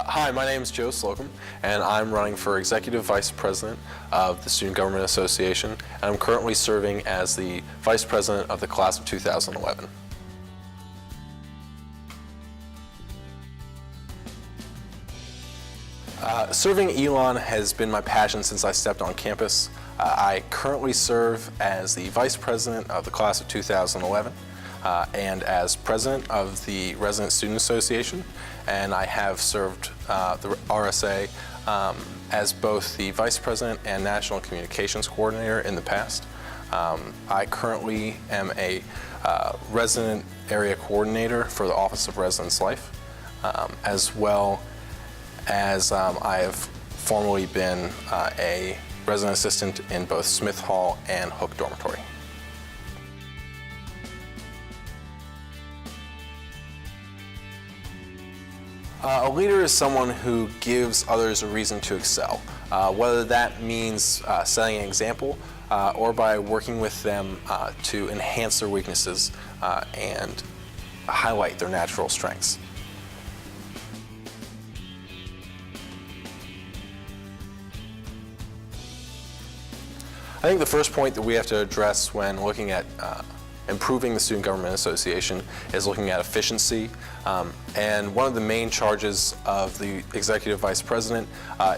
Hi, my name is Joe Slocum, and I'm running for Executive Vice President of the Student Government Association, and I'm currently serving as the Vice President of the Class of 2011. Serving Elon has been my passion since I stepped on campus. I currently serve as the Vice President of the Class of 2011. And as President of the Resident Student Association, and I have served the RSA as both the Vice President and National Communications Coordinator in the past. I currently am a Resident Area Coordinator for the Office of Residence Life, as well as I have formerly been a Resident Assistant in both Smith Hall and Hook Dormitory. A leader is someone who gives others a reason to excel, whether that means setting an example or by working with them to enhance their weaknesses and highlight their natural strengths. I think the first point that we have to address when looking at improving the Student Government Association is looking at efficiency. And one of the main charges of the Executive Vice President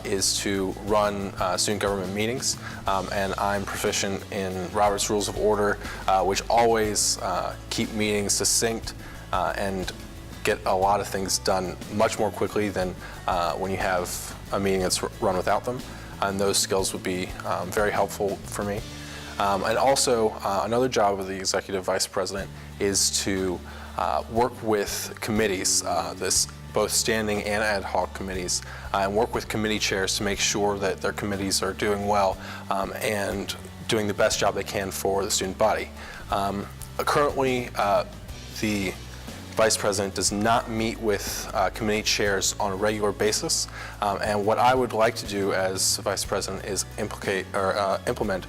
is to run student government meetings. And I'm proficient in Robert's Rules of Order, which always keep meetings succinct and get a lot of things done much more quickly than when you have a meeting that's run without them. And those skills would be very helpful for me. And also, another job of the Executive Vice President is to work with committees, both standing and ad hoc committees, and work with committee chairs to make sure that their committees are doing well and doing the best job they can for the student body. Currently, the Vice President does not meet with committee chairs on a regular basis, and what I would like to do as Vice President is implement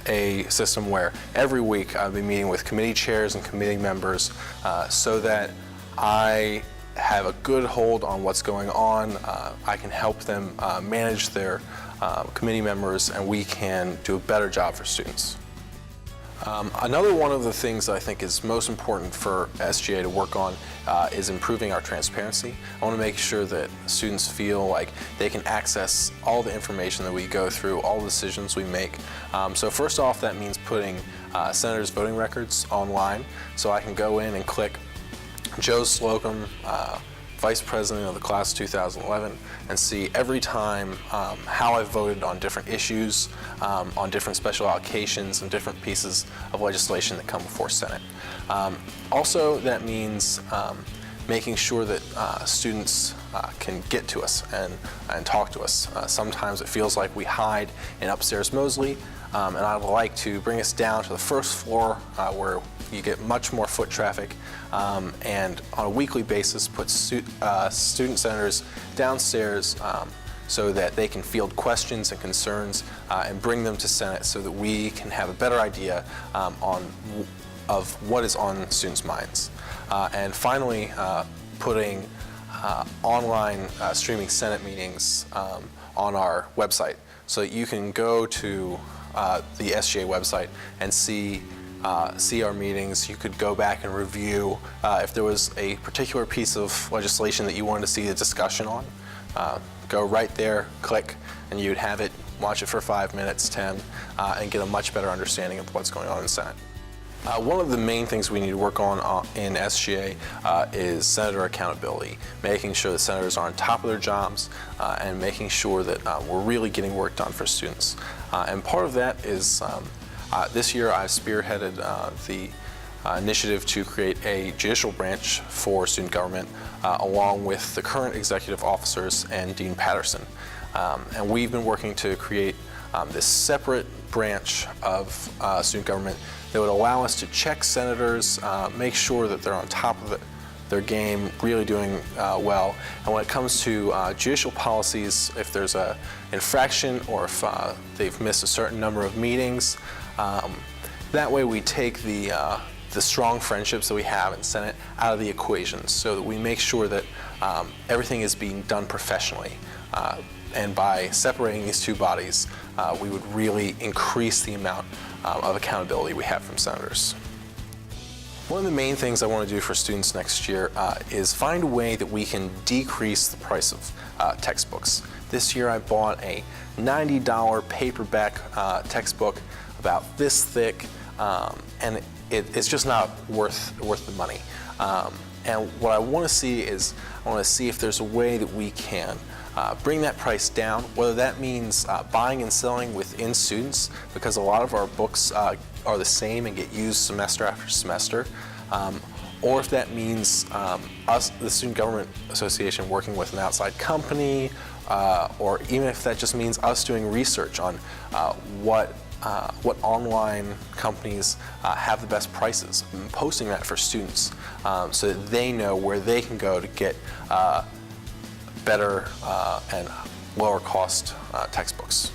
a system where every week I'll be meeting with committee chairs and committee members so that I have a good hold on what's going on. I can help them manage their committee members, and we can do a better job for students. Another one of the things that I think is most important for SGA to work on is improving our transparency. I want to make sure that students feel like they can access all the information that we go through, all the decisions we make. So first off, that means putting senators' voting records online, so I can go in and click Joe Slocum, Vice President of the Class of 2011, and see every time how I voted on different issues, on different special allocations, and different pieces of legislation that come before Senate. Also, that means making sure that students can get to us and talk to us. Sometimes it feels like we hide in upstairs Mosley, and I'd like to bring us down to the first floor where you get much more foot traffic, and on a weekly basis put student senators downstairs so that they can field questions and concerns and bring them to Senate so that we can have a better idea of what is on students' minds. And finally, putting online streaming Senate meetings on our website so that you can go to the SGA website and see our meetings. You could go back and review if there was a particular piece of legislation that you wanted to see a discussion on. Go right there, click, and you'd have it, watch it for 5 minutes, 10, and get a much better understanding of what's going on in the Senate. One of the main things we need to work on in SGA is senator accountability, making sure that senators are on top of their jobs and making sure that we're really getting work done for students. And part of that is this year I've spearheaded the initiative to create a judicial branch for student government along with the current executive officers and Dean Patterson. And we've been working to create this separate branch of student government that would allow us to check senators, make sure that they're on top of their game, really doing well. And when it comes to judicial policies, if there's an infraction or if they've missed a certain number of meetings, that way we take the strong friendships that we have in Senate out of the equation so that we make sure that everything is being done professionally. And by separating these two bodies, we would really increase the amount of accountability we have from senators. One of the main things I want to do for students next year is find a way that we can decrease the price of textbooks. This year I bought a $90 paperback textbook about this thick, and it's just not worth the money. And what I want to see is, I want to see if there's a way that we can bring that price down, whether that means buying and selling within students, because a lot of our books are the same and get used semester after semester, or if that means us, the Student Government Association, working with an outside company, or even if that just means us doing research on what online companies have the best prices, and posting that for students so that they know where they can go to get better and lower cost textbooks.